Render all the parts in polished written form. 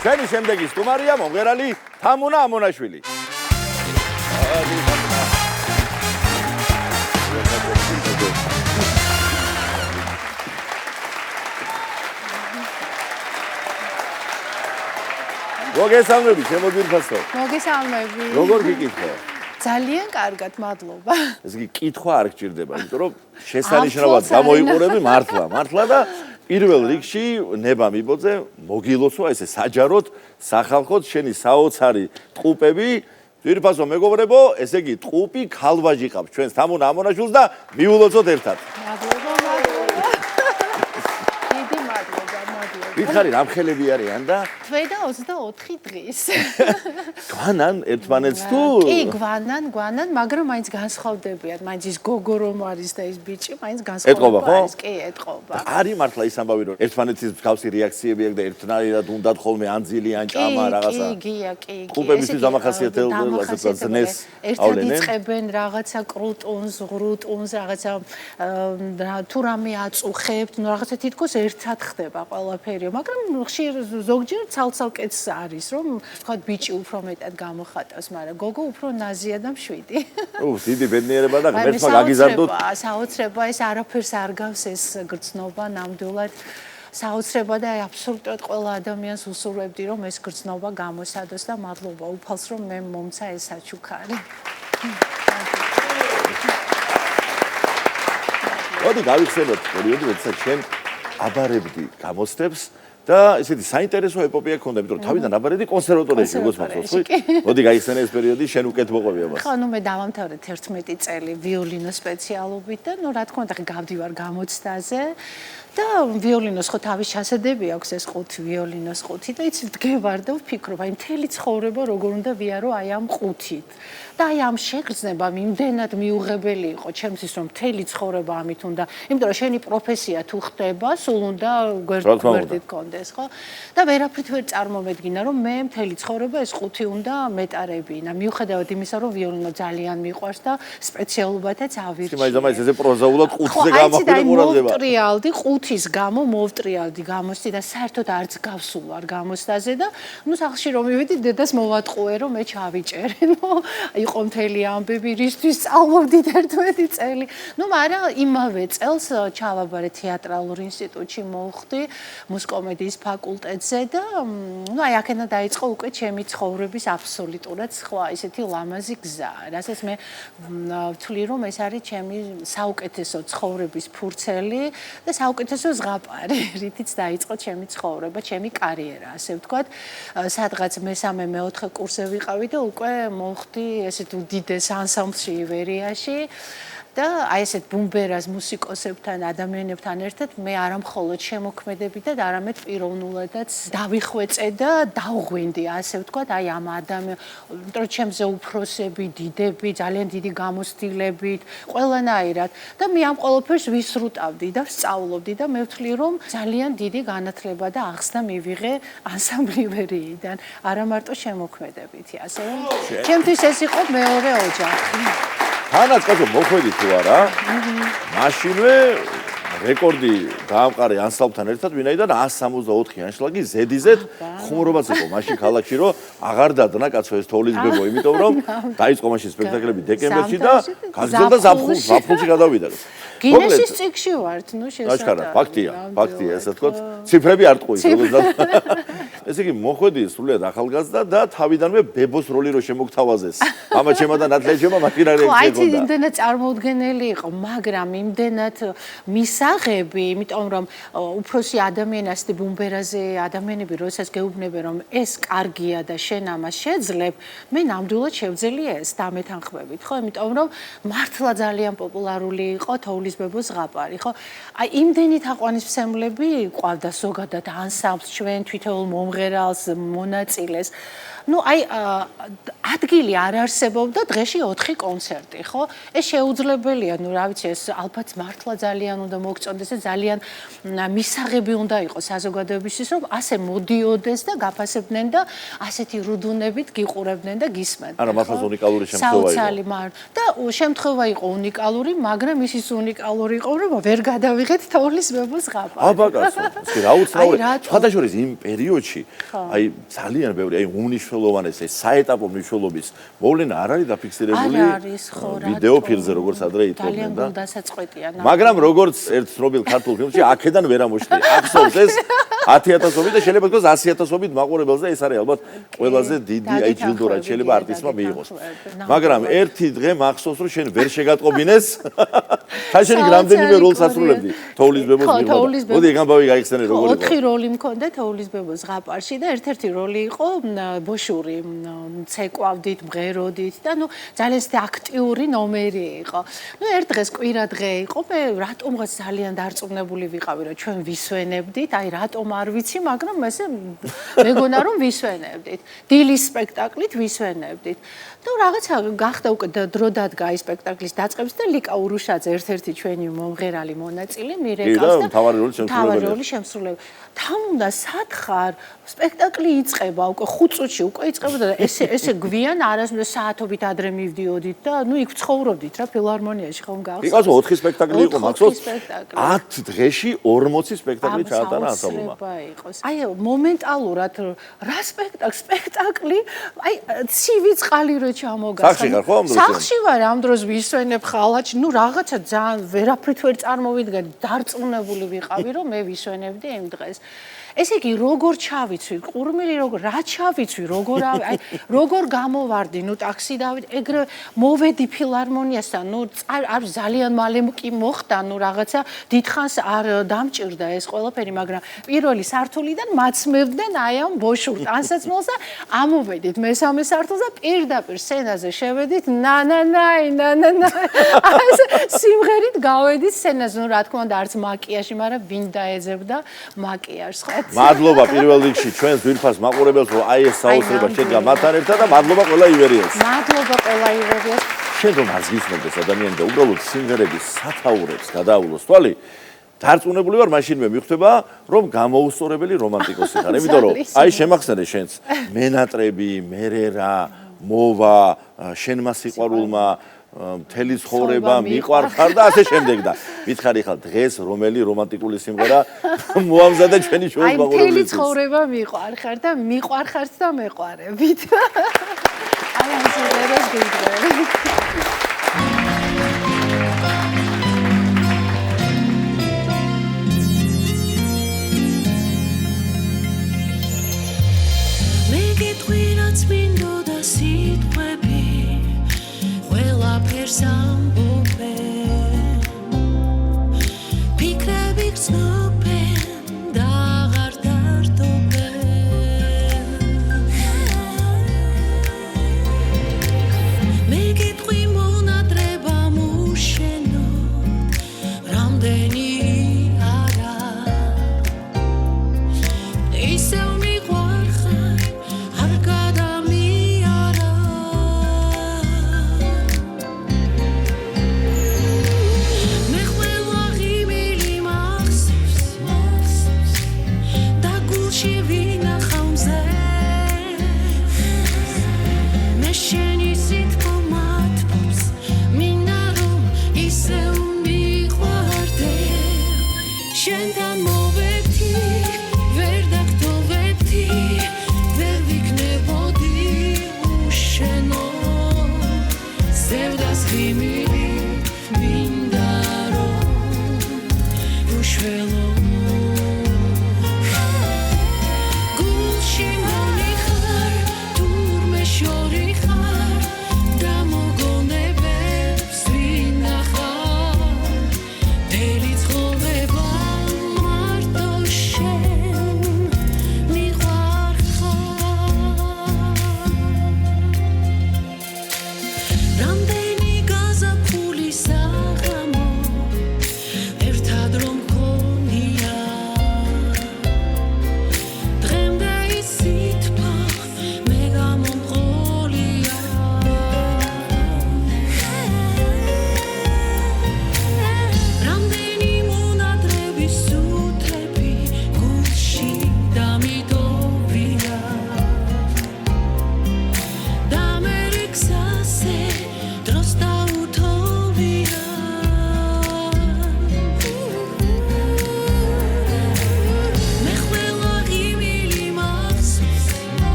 ჩვენი შემდეგი სტუმარია მომღერალი თამუნა ამონაშვილი. მოგესალმები, შემოგვირფასო. მოგესალმები. როგორ გიკითხო? ძალიან კარგად, მადლობა. ეს კი კითხვა არ გჭირდება, იმიტომ რომ შესანიშნავად გამოიყურები მართლა და პირველ რიგში ნება მიბოძე მოგილოცვა ესე საჯაროდ, სახალხოდ შენი საოცარი ტყუპები. ძვირფასო მეგობრებო, ესე იგი ტყუპი ქალვაჟი ყავს ჩვენს თამუნა ამონაშვილს და მიულოცოთ ერთად. მადლობა. ვითხარი რამხელები არიან და თვე და 24 დღის. გვანან ერთმანეთს თუ? კი, გვანან, მაგრამ მაინც განსხვავდებიან. მაინც ის გოგო რომ არის და ის ბიჭი, მაინც განსხვავდება არის. კი, ეტყობა. არის მართლა ის ამბავი რომ ერთმანეთის მსგავსი რეაქციები აქვს და ერთნაირად უნდათ ხოლმე ანძილი ან ჭამა რაღაცა. კი. ტყუპებისთვის დამახასიათებელს ზნეს ერთად იწყებენ რაღაცა კრუტონს, ღრუტონს, რაღაცა თუ რამე აწუხებთ, რაღაცა თითქოს ერთად ხდება ყველაფერი. მაგრამ ხშირ ზოგჯერ ცალ-ცალკეც არის, რომ თქვა ბიჭი უფრო მეტად გამოხატავს, მაგრამ გოგო უფრო ნაზია და მშვიდი. დიდი ბედნიერება და ღმერთმა გაგიზარდოთ. საოცრება ეს არაფერს არ გავს ეს გრძნობა ნამდვილად. საოცრება და აბსოლუტურად ყველა ადამიანს უსურვებდი, რომ ეს გრძნობა გამოსადოს და მადლობა უფალს, რომ მე მომცა ეს საჩუქარი. მოდი გავიხსენოთ პერიოდი, როდესაც შენ აბარებდი გამოცდებს და ესეთი საინტერესო ეპოპეა ქონდა, იმიტომ რომ თავიდან აბარებდი კონსერვატორიაში, როგორც მახსოვს, ხო? მოდი გაიხსენე ეს პერიოდი, შენ უკეთ მოყვები ამას. ხო, მე დავამთავრე 11 წელი ვიოლინოს სპეციალობით და რა თქმა უნდა, გავდივარ გამოცდაზე. და ვიოლინოს ხო თავის ჩასადები აქვს ეს ყუთი, ვიოლინოს ყუთი და იცი ვდგევარ და ვფიქრობ, აი მთელი ცხოვრება როგორ უნდა ვიარო აი ამ ყუთით. და აი ამ შეგრძნებამ იმდენად მიუღებელი იყო ჩემთვის, რომ მთელი ცხოვრება ამით უნდა, იმიტომ რომ შენი პროფესია თუ ხდება, სულ უნდა გვერდით კონდეს, ხო? და ვერაფრით ვერ წარმომედგინა, რომ მე მთელი ცხოვრება ეს ყუთი უნდა მეტარებინა. მიუხედავად იმისა, რომ ვიოლინო ძალიან მიყვარს და სპეციალობათაც ავირჩიე. მაინც ესე პროზაულად ყუთზე გამოვიყურებდება. მოვტრიალდი ყუთის გამო მოვტრიალდი გამოსდი და საერთოდ არც გავსულვარ გამოსდაზე და ნუ სახლში რომ მივედი დედას მოვატყუე რომ მე ჩავიჭერე. ნუ იყო მთელი ამბები რისთვის სწავლობდით 11 წელი. ნუ მაგრამ იმავე წელს ჩავაბარე თეატრალურ ინსტიტუტში მოვხდი მუსიკომედიის ფაკულტეტზე და ნუ აი აქედან დაიწყო უკვე ჩემი ცხოვრების აბსოლუტურად სხვა ესეთი ლამაზი გზა. რასაც მე ვთვლი რომ ეს არის ჩემი საუკეთესო ცხოვრების ფურცელი და საუკეთესო ზღაპარი, რითიც დაიწყო ჩემი ცხოვრება, ჩემი კარიერა, ასე ვთქვათ. სადღაც მე-3-4 კურსზე ვიყავი და უკვე მოვხდი ესეთ უდიდეს ანსამბლში ივერიაში. და აი ესეთ ბუმბერას მუსიკოსებთან, ადამიანებთან ერთად მე არა მხოლოდ შემოქმედებითად, არამედ პიროვნულადაც დავიხვეწე და დავღვინდი, ასე ვთქვათ, აი ამ იმიტომ რომ ჩემზე უფროსები, დიდები, ძალიან დიდი გამოცდილებით, ყველანაირად და მე ამ ყველაფერს ვისრუტავდი და ვსწავლობდი და მე ვთვლი რომ ძალიან დიდი განათლება და ახსნა მივიღე ანსამბლი ივერიიდან, არა მარტო შემოქმედებითი, ასე რომ ჩემთვის ეს იყო მეორე ოჯახი. თანაც კაცო მოხვედი თუ არა? მაშინვე რეკორდი დაამყარე ანსამბლთან ერთად, ვინაიდან 164 ანშლაგი ზედიზედ ხუმრობაც იყო მაშინ ქალაქში, რომ აღარ დადნა კაცო ეს თოვლის ბებო, იმიტომ რომ დაიწყო მაშინ სპექტაკლები დეკემბერში და გაგრძელდა ზაფხულში გადავიდა. გინესის წიგნში ვართ, ნუ შესაძლოა. ფაქტია, ესე ვთქვათ, ციფრები არ ტყუის, როგორც ესე იგი მოხვედი სრულიად ახალგაზრდა და თავიდანვე ბებოს როლი რო შემოგთავაზეს. მამა ჩემო და ნათლია ჩემო მაშინ არ ეკითხა. აი, იმდენად წარმოუდგენელი იყო, მაგრამ იმდენად მისაღები, იმიტომ რომ უფროსი ადამიანასთან ბუმბერაზე ადამიანები როდესაც გეუბნებენ რომ ეს კარგია და შენ ამას შეძლებ, მე ნამდვილად შევძელია ეს დამეთანხმებით, ხო? იმიტომ რომ მართლა ძალიან პოპულარული იყო თოვლის ბებოს ზღაპარი, ხო? აი, იმდენი თაყვანისმცემლები ყავდა ზოგადად ანსამბლს, ჩვენ თვითონ მომღერალს, მონაწილეს. ნუ აი ადგილი არ არსებობდა დღეში 4 კონცერტი, ხო? ეს შეუძლებელია, ნუ რა ვიცი, ეს ალბათ მართლა ძალიან უნდა მოგწონდეს და ძალიან მისაღები უნდა იყოს საზოგადოებისთვის, რომ ასე მოდიოდეს და გაფასებდნენ და ასეთი რუდუნებით გიყურებდნენ და გისმენდნენ. არა, მართლაც უნიკალური შემთხვევა იყო. საოცარი და შემთხვევა იყო უნიკალური, მაგრამ ისიც უნიკალური იყო, რომ ვერ გადავიღეთ თოვლის მებოს ზღაპარი. აბაკაცო, რა უცნაური. სხვადასხვა იმ პერიოდში, აი ძალიან ბევრი, აი უმნიშვნელოვანესი, საეტაპო მნიშვნელობის მოვლენა არ არის დაფიქსირებული ვიდეო ფილმზე, როგორც ადრე ითხოვდნენ და დასაწყვეტია. მაგრამ როგორც ერთ ცნობილ ქართულ ფილმში, აქედან ვერ ამოშლი. ახსოვს ეს 10,000-ობით და შეიძლება თქოს 100,000-ობით მაყურებელს და ეს არის ალბათ ყველაზე დიდი აი ჯილდო რაც შეიძლება არტისტმა მიიღოს. მაგრამ ერთი დღე მახსოვს რომ შენ ვერ შეგატყობინეს. თან შენ რამდენიმე როლს ასრულებდი თოვლის ბებოს მიღება. მოდი ეგამბავი გაიხსენე როგორ იყო. 4 როლი მქონდა თოვლის ბებოს ზღაპარში და ერთ-ერთი როლი იყო ბოშური, ცეკვავდით, მღეროდით და ნუ ძალიან აქტიური ნომერი იყო. ნუ ერთ დღეს კვირა დღე იყო, მე რატომღაც ძალიან დარწმუნებული ვიყავი რომ ჩვენ ვისვენებდით, აი რატომ არ ვიცი, მაგრამ ესე მეგონა რომ ვისვენებდით. დილის სპექტაკლით ვისვენებდით. და რაღაცა გახდა უკვე დრო დადგა აი სპექტაკლის დაწყების და ლიკა ურუშაძე ერთ-ერთი ჩვენი მომღერალი მონაწილე მირეკავს და თავარი როლი შემსრულებელი. თან უნდა სათხარ სპექტაკლი იწყება უკვე 5 წუთში უკვე იწყება და ესე გვიან არასდროს საათობით ადრე მივდიოდით და ნუ იქ ცხოვრობდით რა ფილარმონიაში ხომ გახსოვს. იქაც 4 სპექტაკლი იყო მახსოვს 10 დღეში 40 სპექტაკლი ჩაატარა ანსამბლმა. აი მომენტალურად რა სპექტაკლი აი ცივი წყალი რო ჩამოგასა. სახში ხარ ხო ამ დროს? სახში ვარ ამ დროს ვისვენებ ხალაჩ, ნუ რაღაცა ძალიან ვერაფრით ვერ წარმოვიდგენ, დარწმუნებული ვიყავი რომ მე ვისვენებდი იმ დღეს. ესე იგი როგორ ჩავიცვი, ყურმილი როგორ რა ჩავიცვი, აი როგორ გამოვარდი, ნუ ტაქსი დავით, ეგრე მოვედი ფილარმონიასთან, ნუ არ ძალიან მალე კი მოხდა, ნუ რაღაცა დიდხანს არ დამჭირდა ეს ყველაფერი, მაგრამ პირველი სართულიდან მაცმევდნენ აი ამ ბოშურ ტანსაცმელს და ამოვედით მესამე სართულზე და პირდაპირ სცენაზე შევედით, ნანანაი, სიმღერით გავედით სცენაზე, ნუ რა თქმა უნდა არც მაკიაჟი, მაგრამ ვინ დაეძებდა მაკიაჟს ხო? მადლობა პირველ რიგში ჩვენს ძვირფას მაყურებელს რომ აი ეს საოცრება შედგა მათთან ერთად და მადლობა ყველა ივერიელს. მადლობა ყველა ივერიელს. შენ რომ არ გისმენდეს ადამიანი და უბრალოდ სიმღერების სათაურებს გადაავლოს თვალი, დარწმუნებული ვარ მაშინვე მიხვდება რომ გამოუსწორებელი რომანტიკოსი ხარ. იმიტომ რომ აი შემახსენე შენს მენატრები, მერერა, მოვა, შენმა სიყვარულმა მთელი ცხოვრება მიყვარხარ და ასე შემდეგ და მითხარი ხარ დღეს რომელი რომანტიკული სიმღერა მოამზადა ჩვენი შოუს მაყურებლისთვის. აი მთელი ცხოვრება მიყვარხარ და მიყვარხართ და მეყვარებით. აი ამ სიმღერას გიდგები. მე გეტყვი რაც მინდოდა სიტყვები Sambope Pikrები ხსნობენ და აღარ დარდობენ მე გეტყვი მონატრება მუშენო რამდენი არა ისევ მიყვარხარ არ გადამიარა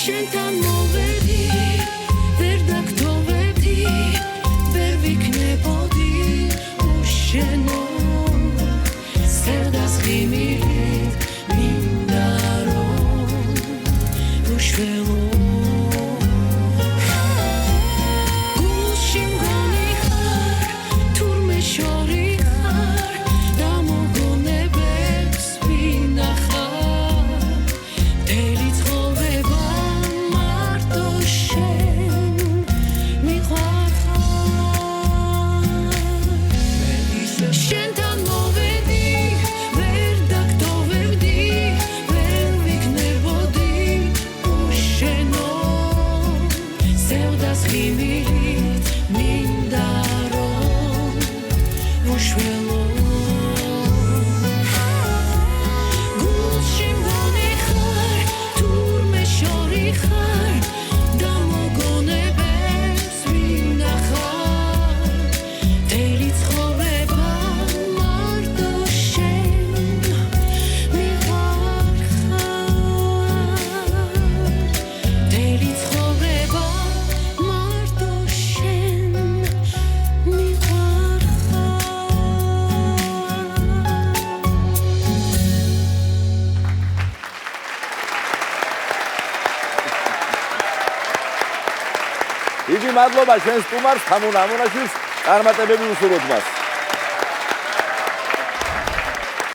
შენთან მოვედი ვერ დაგტოვებდი ვერ ვიქნებოდი უშენო სევდას ღიმილით მინდა რომ უშველო გულში მგონი ხარ თურმე შორი ხარ და მოგონებებს ვინახარ მთელი ცხოვრება მარტო შენ მიყვარხარ მე ისე შენთან მოვედი ვერ დაგტოვებდი ვერ ვიქნებოდი უშენო სევდას ღიმილით მინდა რომ ვუშველო გულში მგონი ხარ თურმე შორი ხარ და მოგონებებს ვინახარ მთელი ცხოვრება მარტო შენ მიყვარხარ მთელი ცხოვრება მარტო შენ მიყვარხარ დიდი მადლობა ჩვენს სტუმარს თამუნ ამონაშვილს წარმატებები უსურვოთ მას